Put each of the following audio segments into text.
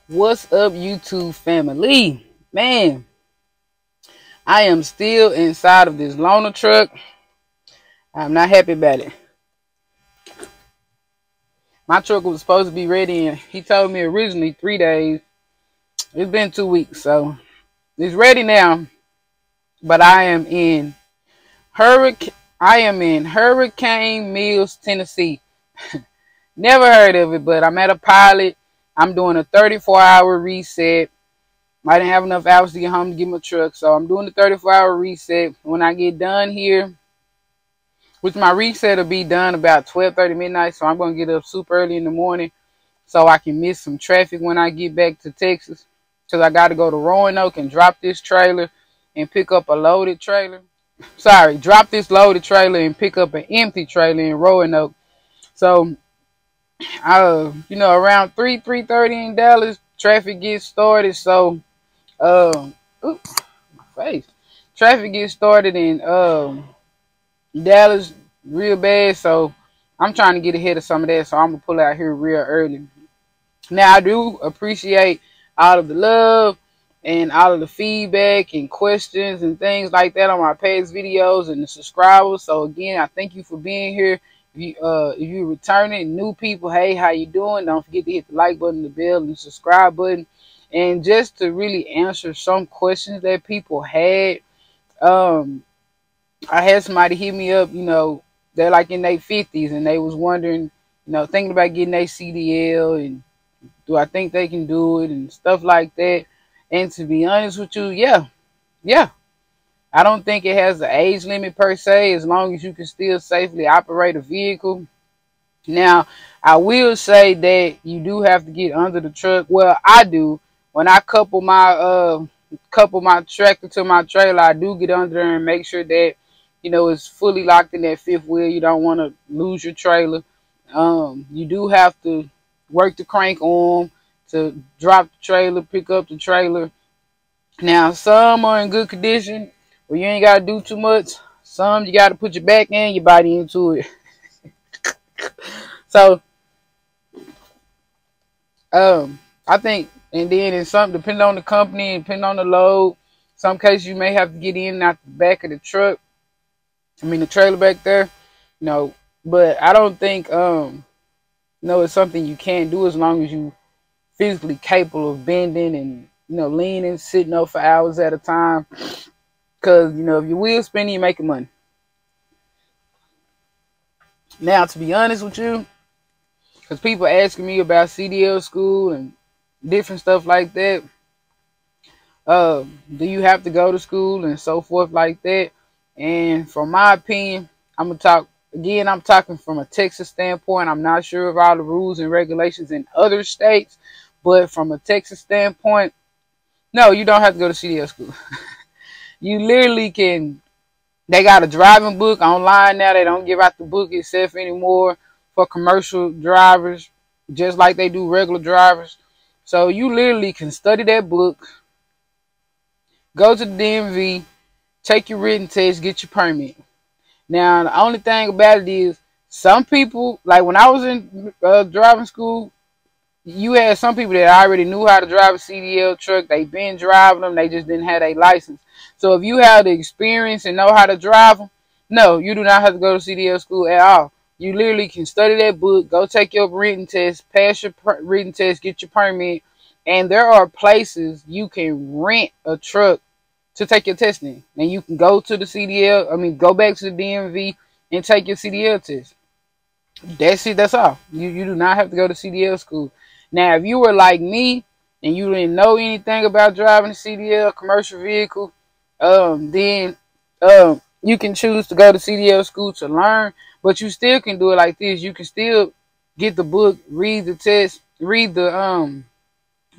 What's up, YouTube family? Man, I am still inside of this loaner truck. I'm not happy about it. My truck was supposed to be ready, and he told me originally 3 days. It's been 2 weeks, so it's ready now. But I am in Hurricane Mills, Tennessee. Never heard of it, but I'm at a pilot. I'm doing a 34-hour reset. I didn't have enough hours to get home to get my truck, so I'm doing the 34-hour reset. When I get done here, which my reset will be done about 12:30 midnight, so I'm going to get up super early in the morning so I can miss some traffic when I get back to Texas, because I got to go to Roanoke and drop this trailer and pick up a loaded trailer. Sorry, drop this loaded trailer and pick up an empty trailer in Roanoke. So, around 3:30 in Dallas, traffic gets started. So, oops, my face. Traffic gets started in Dallas real bad. So, I'm trying to get ahead of some of that. So, I'm gonna pull out here real early. Now, I do appreciate all of the love and all of the feedback and questions and things like that on my past videos and the subscribers. So again, I thank you for being here. If you returning, new people, hey, how you doing? Don't forget to hit the like button, the bell, and the subscribe button. And just to really answer some questions that people had, I had somebody hit me up, they're like in their 50s and they was wondering, thinking about getting their CDL, and do I think they can do it and stuff like that. And to be honest with you, yeah. I don't think it has an age limit per se, as long as you can still safely operate a vehicle. Now, I will say that you do have to get under the truck. Well, I do. When I couple my tractor to my trailer, I do get under there and make sure that, it's fully locked in that fifth wheel. You don't want to lose your trailer. You do have to work the crank arm to drop the trailer, pick up the trailer. Now, some are in good condition where you ain't got to do too much. Some you got to put your back and your body into it. So, I think, and then in some, depending on the company, depending on the load, some cases you may have to get in and out the back of the truck. The trailer back there, but I don't think, it's something you can't do as long as you physically capable of bending and, leaning, sitting up for hours at a time. Because, if your wheel's spinning, you're making money. Now, to be honest with you, because people asking me about CDL school and different stuff like that, do you have to go to school and so forth like that? And from my opinion, I'm talking from a Texas standpoint. I'm not sure of all the rules and regulations in other states, but from a Texas standpoint, no, you don't have to go to CDL school. You literally can. They got a driving book online now. They don't give out the book itself anymore for commercial drivers, just like they do regular drivers. So you literally can study that book, go to the DMV, take your written test, get your permit. Now, the only thing about it is some people, like when I was in driving school, you had some people that already knew how to drive a CDL truck. They've been driving them. They just didn't have a license. So if you have the experience and know how to drive them, no, you do not have to go to CDL school at all. You literally can study that book, go take your written test, pass your written test, get your permit. And there are places you can rent a truck to take your testing. And you can go to the CDL, go back to the DMV and take your CDL test. That's it, that's all. You do not have to go to CDL school. Now, if you were like me and you didn't know anything about driving a CDL commercial vehicle, then you can choose to go to CDL school to learn, but you still can do it like this. You can still get the book, read the test, read the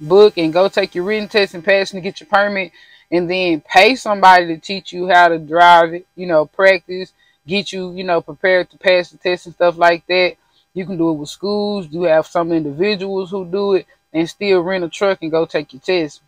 book, and go take your written test and pass and get your permit, and then pay somebody to teach you how to drive it, practice, get you, prepared to pass the test and stuff like that. You can do it with schools. You have some individuals who do it and still rent a truck and go take your test.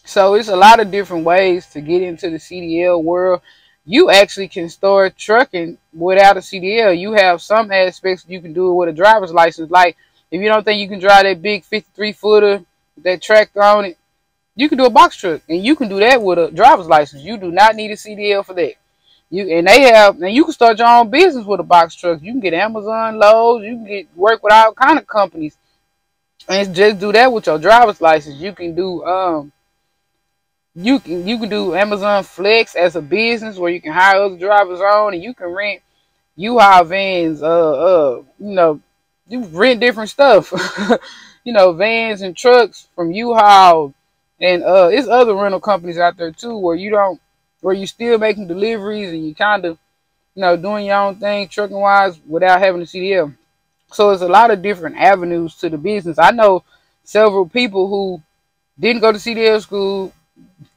So it's a lot of different ways to get into the CDL world. You actually can start trucking without a CDL. You have some aspects you can do it with a driver's license. Like if you don't think you can drive that big 53-footer that tractor on it, you can do a box truck, and you can do that with a driver's license. You do not need a CDL for that. And you can start your own business with a box truck. You can get Amazon loads. You can work with all kind of companies, and just do that with your driver's license. You can do you can do Amazon Flex as a business where you can hire other drivers on, and you can rent U-Haul vans. You rent different stuff. Vans and trucks from U-Haul, and it's other rental companies out there too where you still making deliveries and you kind of doing your own thing trucking wise without having a CDL. So it's a lot of different avenues to the business. I know several people who didn't go to CDL school.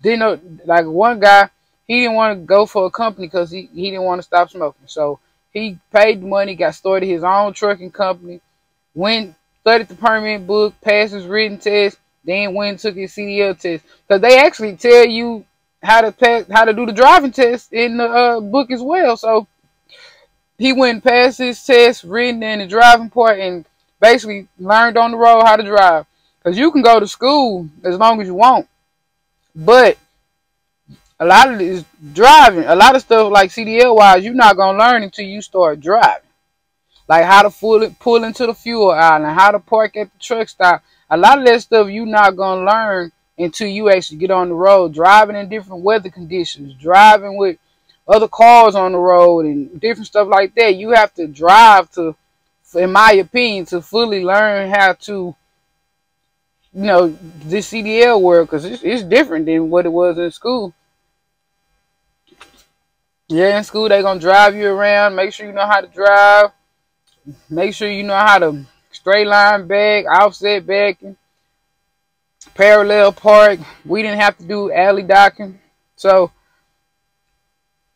Didn't know, like one guy, he didn't want to go for a company because he didn't want to stop smoking. So he paid the money, got started his own trucking company, went, studied the permit book, passed his written test, then went and took his CDL test. Because they actually tell you how to do the driving test in the book as well. So he went and passed his test, written in the driving part, and basically learned on the road how to drive. Because you can go to school as long as you want. But a lot of this driving, a lot of stuff like CDL wise, you're not gonna learn until you start driving. Like how to pull into the fuel island, how to park at the truck stop. A lot of that stuff you're not gonna learn until you actually get on the road, driving in different weather conditions, driving with other cars on the road and different stuff like that. You have to drive in my opinion, to fully learn how to this CDL world, because it's different than what it was in school. Yeah, in school they're gonna drive you around, make sure you know how to drive, make sure you know how to straight line back, offset backing, parallel park. We didn't have to do alley docking. So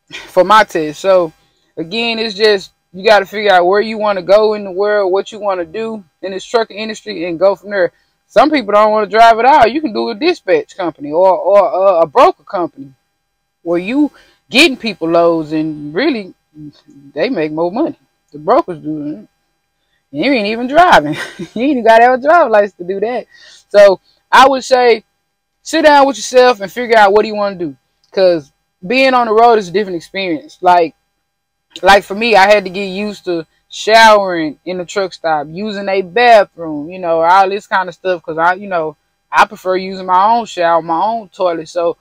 for my test. So again, it's just you got to figure out where you want to go in the world, what you want to do in this trucking industry, and go from there. Some people don't want to drive it out. You can do a dispatch company or a broker company where you getting people loads, and really they make more money. The brokers do it. You ain't even driving. You ain't even got to have a driver's license to do that. So I would say sit down with yourself and figure out what do you want to do. Because being on the road is a different experience. Like for me, I had to get used to showering in the truck stop, using a bathroom, all this kind of stuff. Because I prefer using my own shower, my own toilet. So,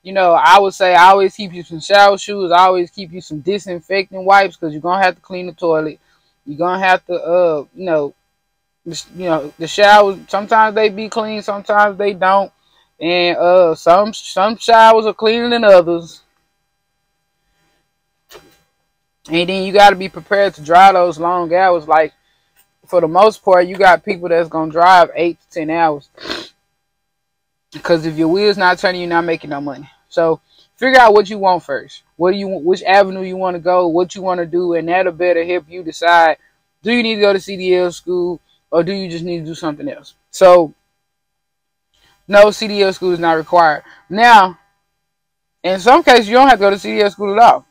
I would say I always keep you some shower shoes. I always keep you some disinfectant wipes, because you're going to have to clean the toilet. You're going to have to, the showers, sometimes they be clean, sometimes they don't. And some showers are cleaner than others. And then you got to be prepared to drive those long hours. Like, for the most part, you got people that's going to drive 8 to 10 hours. Because if your wheel's not turning, you're not making no money. So figure out what you want first. Which avenue you want to go, what you want to do, and that'll better help you decide, do you need to go to CDL school, or do you just need to do something else? So, no, CDL school is not required. Now, in some cases, you don't have to go to CDL school at all.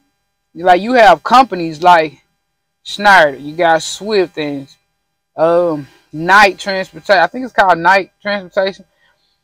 Like, you have companies like Schneider, you got Swift, and Night Transportation. I think it's called Night Transportation.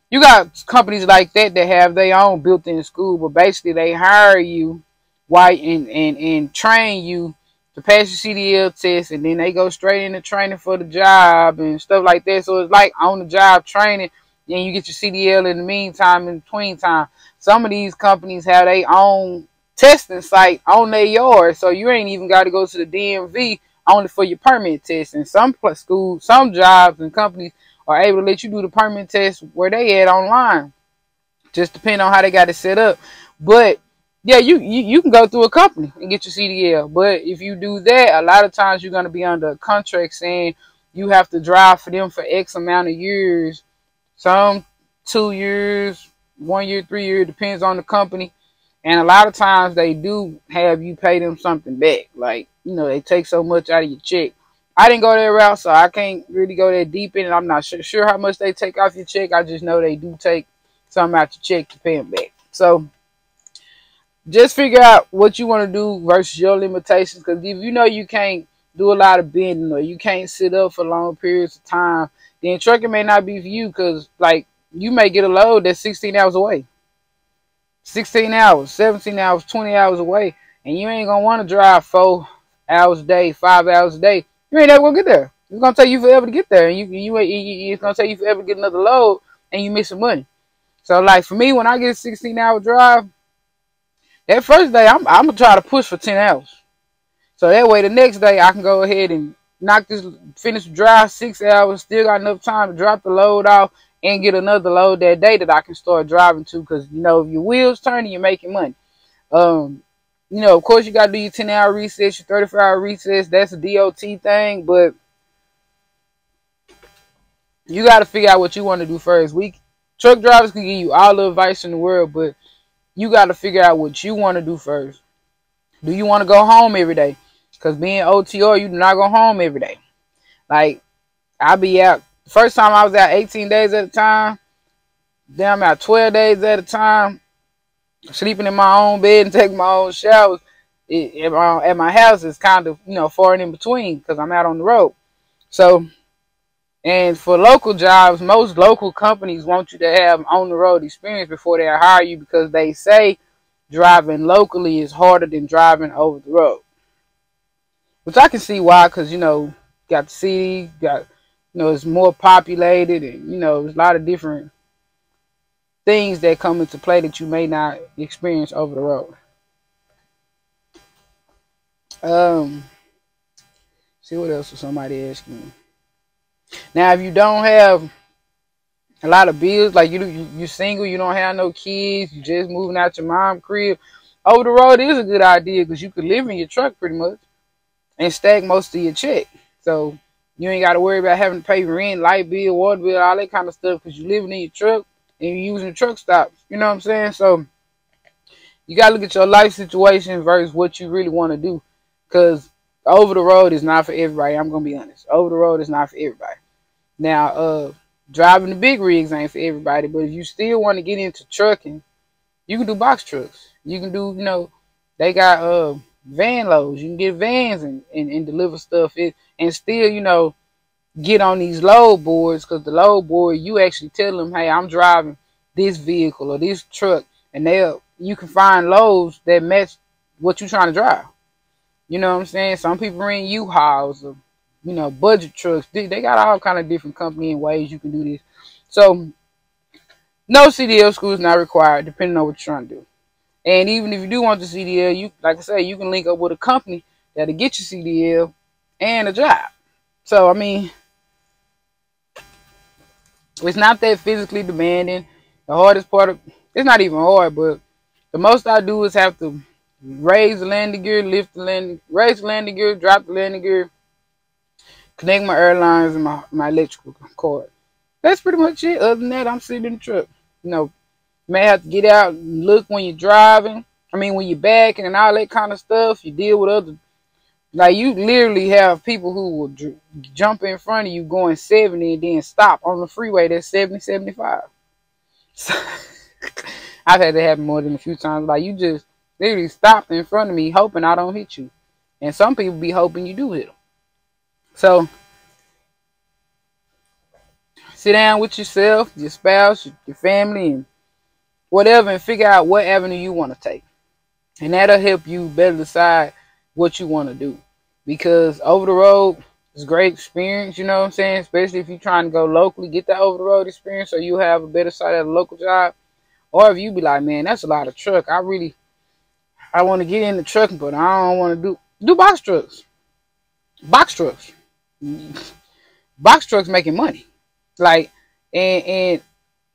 You got companies like that have their own built-in school, but basically they hire you and train you to pass your CDL test, and then they go straight into training for the job and stuff like that. So it's like on-the-job training, then you get your CDL in the meantime, in between time. Some of these companies have their own testing site on their yard, so you ain't even got to go to the DMV only for your permit test. And some schools, some jobs and companies are able to let you do the permit test where they at online. Just depending on how they got it set up. But yeah, you can go through a company and get your CDL. But if you do that, a lot of times you're going to be under a contract saying you have to drive for them for X amount of years. Some 2 years, 1 year, 3 years, depends on the company. And a lot of times they do have you pay them something back. Like, they take so much out of your check. I didn't go that route, so I can't really go that deep in it. I'm not sure how much they take off your check. I just know they do take something out your check to pay them back. So just figure out what you want to do versus your limitations. Because if you can't do a lot of bending, or you can't sit up for long periods of time, then trucking may not be for you. Because, like, you may get a load that's 16 hours away. 16 hours, 17 hours, 20 hours away. And you ain't going to want to drive 4 hours a day, 5 hours a day. You ain't never going to get there. It's going to take you forever to get there. And it's going to take you forever to get another load, and you miss some money. So, like, for me, when I get a 16-hour drive, that first day, I'm going to try to push for 10 hours. So that way, the next day, I can go ahead and finish the drive 6 hours, still got enough time to drop the load off and get another load that day that I can start driving to. Because, you know, if your wheels turning, you're making money. You know, of course, you got to do your 10-hour recess, your 34-hour recess. That's a DOT thing, but you got to figure out what you want to do first. Truck drivers can give you all the advice in the world, but you got to figure out what you want to do first. Do you want to go home every day? Because being OTR, you do not go home every day. Like, I be out. First time I was out 18 days at a time. Then I'm out 12 days at a time. Sleeping in my own bed and taking my own showers. At my house is kind of, you know, far and in between because I'm out on the road. So, and for local jobs, most local companies want you to have on-the-road experience before they hire you because they say driving locally is harder than driving over the road. Which I can see why, because, you know, got the city, you know, it's more populated, and, you know, there's a lot of different things that come into play that you may not experience over the road. See what else was somebody asking me. Now, if you don't have a lot of bills, like you're single, you don't have no kids, you just moving out your mom's crib, over the road is a good idea because you could live in your truck pretty much and stack most of your check. So you ain't got to worry about having to pay rent, light bill, water bill, all that kind of stuff because you're living in your truck and you're using the truck stops. You know what I'm saying? So you got to look at your life situation versus what you really want to do, because over the road is not for everybody. I'm going to be honest. Over the road is not for everybody. Now, driving the big rigs ain't for everybody, but if you still want to get into trucking, you can do box trucks. You can do, you know, they got van loads. You can get vans and deliver stuff and still, you know, get on these load boards, because the load board, you actually tell them, hey, I'm driving this vehicle or this truck, and you can find loads that match what you're trying to drive. You know what I'm saying? Some people rent U-Hauls or, you know, budget trucks. They got all kind of different company and ways you can do this. So no CDL school is not required, depending on what you're trying to do. And even if you do want the CDL, you, like I say, you can link up with a company that'll get you CDL and a job. So, I mean, it's not that physically demanding. The hardest part it's not even hard, but the most I do is have to raise the landing gear, raise the landing gear, drop the landing gear, connect my airlines and my electrical cord. That's pretty much it. Other than that, I'm sitting in the truck. You know, you may have to get out and look when you're driving. I mean, when you're backing and all that kind of stuff. You deal with other, like, you literally have people who will jump in front of you going 70 and then stop on the freeway that's 70, 75. So, I've had that happen more than a few times. Like, you just literally stopped in front of me hoping I don't hit you. And some people be hoping you do hit them. So, sit down with yourself, your spouse, your family, and whatever, and figure out what avenue you want to take. And that'll help you better decide what you want to do. Because over the road is a great experience, you know what I'm saying? Especially if you're trying to go locally, get that over the road experience so you have a better side at a local job. Or if you be like, man, that's a lot of truck. I want to get into trucking, but I don't want to do box trucks. Box trucks. Box trucks making money. Like, and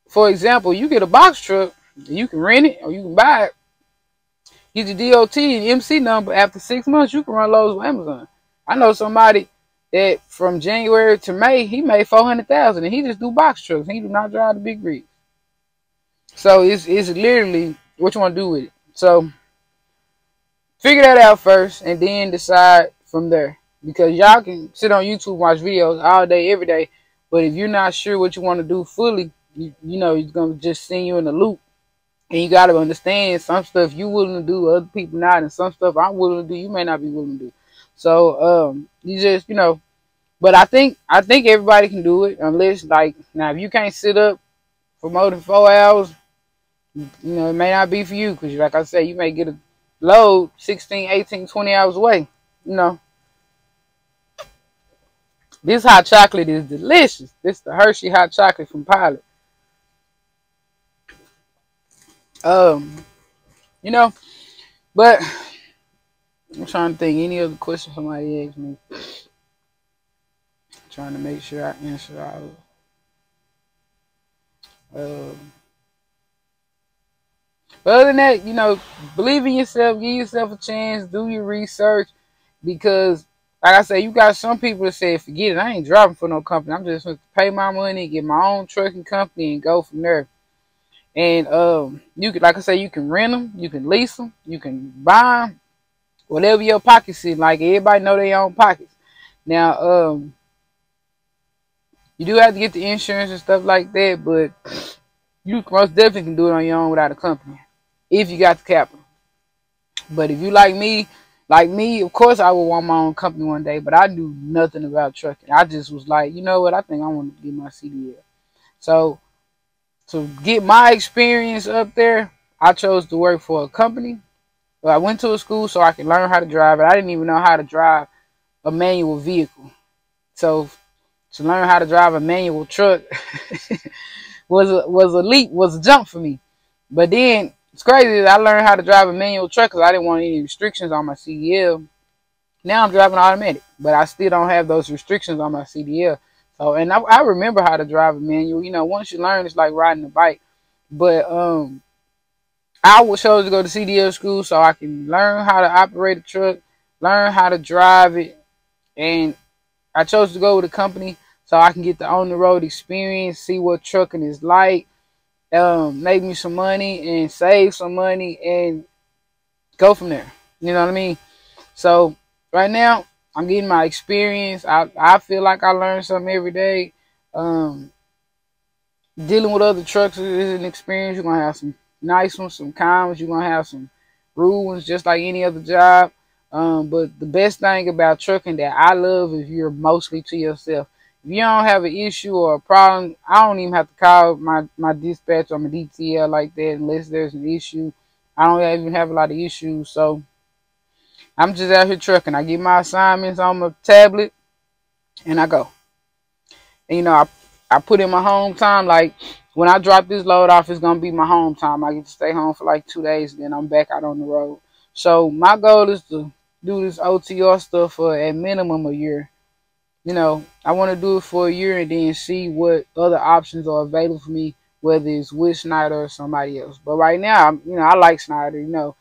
for example, you get a box truck, you can rent it or you can buy it. Get your DOT and MC number. After 6 months, you can run loads with Amazon. I know somebody that from January to May, he made $400,000, and he just do box trucks. He do not drive the big rigs. So it's literally what you want to do with it. So figure that out first, and then decide from there. Because y'all can sit on YouTube and watch videos all day, every day. But if you're not sure what you want to do fully, you know, it's going to just send you in a loop. And you got to understand some stuff you willing to do, other people not. And some stuff I'm willing to do, you may not be willing to do. So, you just, you know, but I think everybody can do it unless, like, now if you can't sit up for more than 4 hours, it may not be for you because, like I said, you may get a load 16, 18, 20 hours away. This hot chocolate is delicious. This is the Hershey hot chocolate from Pilot. Um, you know, but I'm trying to think any other questions somebody asked me. I'm trying to make sure I answer all of them. But other than that, believe in yourself, give yourself a chance, do your research, because, like I said, you got some people that say, forget it, I ain't driving for no company. I'm just going to pay my money, get my own trucking company, and go from there. And you can, like I said, you can rent them, you can lease them, you can buy them, whatever your pockets is. Like, everybody know their own pockets. Now, you do have to get the insurance and stuff like that, but you most definitely can do it on your own without a company, if you got the capital. But if you like me, of course I would want my own company one day, but I knew nothing about trucking. I just was like, you know what, I think I want to get my CDL. So to get my experience up there, I chose to work for a company. Well, I went to a school so I could learn how to drive it. I didn't even know how to drive a manual vehicle. So to learn how to drive a manual truck was a jump for me. But then it's crazy that I learned how to drive a manual truck because I didn't want any restrictions on my CDL. Now I'm driving automatic, but I still don't have those restrictions on my CDL. So, and I remember how to drive a manual. Once you learn, it's like riding a bike. But I was chose to go to CDL school so I can learn how to operate a truck, learn how to drive it, and I chose to go with a company so I can get the on-the-road experience, see what trucking is like, make me some money and save some money and go from there. You know what I mean? So right now, I'm getting my experience. I feel like I learn something every day. Dealing with other trucks is an experience. You're going to have some nice ones, some calm ones. You're going to have some rude ones, just like any other job. But the best thing about trucking that I love is you're mostly to yourself. If you don't have an issue or a problem, I don't even have to call my dispatch or my DTL like that unless there's an issue. I don't even have a lot of issues. So I'm just out here trucking. I get my assignments on my tablet and I go. And, I put in my home time. Like, when I drop this load off, it's going to be my home time. I get to stay home for like 2 days, then I'm back out on the road. So my goal is to do this OTR stuff for at minimum a year. I want to do it for a year and then see what other options are available for me, whether it's with Snyder or somebody else. But right now, I like Snyder.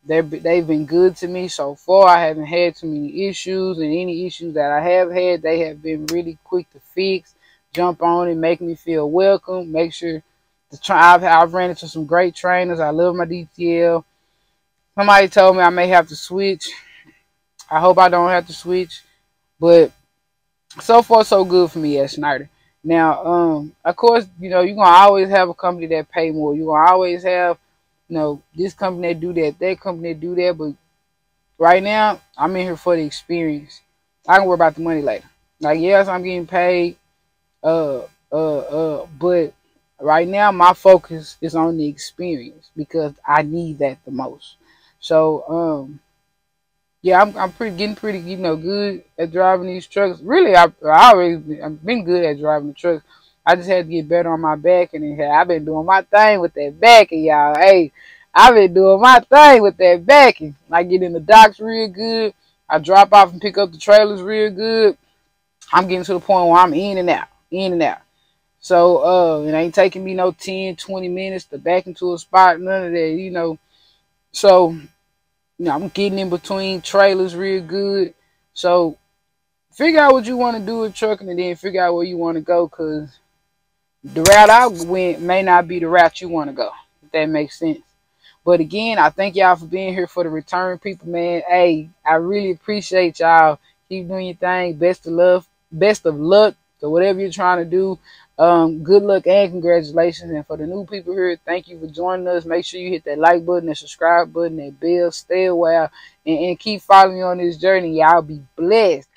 They've been good to me so far. I haven't had too many issues, and any issues that I have had, they have been really quick to fix, jump on and make me feel welcome. Make sure I've ran into some great trainers. I love my DTL. Somebody told me I may have to switch. I hope I don't have to switch, but so far so good for me at Snyder. Now, of course, you're gonna always have a company that pay more. You're gonna always have, this company that do that company that do that. But right now, I'm in here for the experience. I can worry about the money later. Like, yes, I'm getting paid, but right now my focus is on the experience because I need that the most. So, yeah, I'm getting pretty, good at driving these trucks. Really, I've been good at driving the trucks. I just had to get better on my back, and I've been doing my thing with that backing, y'all. Hey, I've been doing my thing with that backing. I get in the docks real good. I drop off and pick up the trailers real good. I'm getting to the point where I'm in and out. So, it ain't taking me no 10, 20 minutes to back into a spot, none of that, So, I'm getting in between trailers real good. So, figure out what you want to do with trucking and then figure out where you want to go, because the route I went may not be the route you want to go, if that makes sense. But again, I thank y'all for being here for the return people, man. Hey, I really appreciate y'all. Keep doing your thing. Best of luck to whatever you're trying to do. Good luck and congratulations. And for the new people here, thank you for joining us. Make sure you hit that like button, that subscribe button, that bell. Stay a while and keep following me on this journey. Y'all be blessed.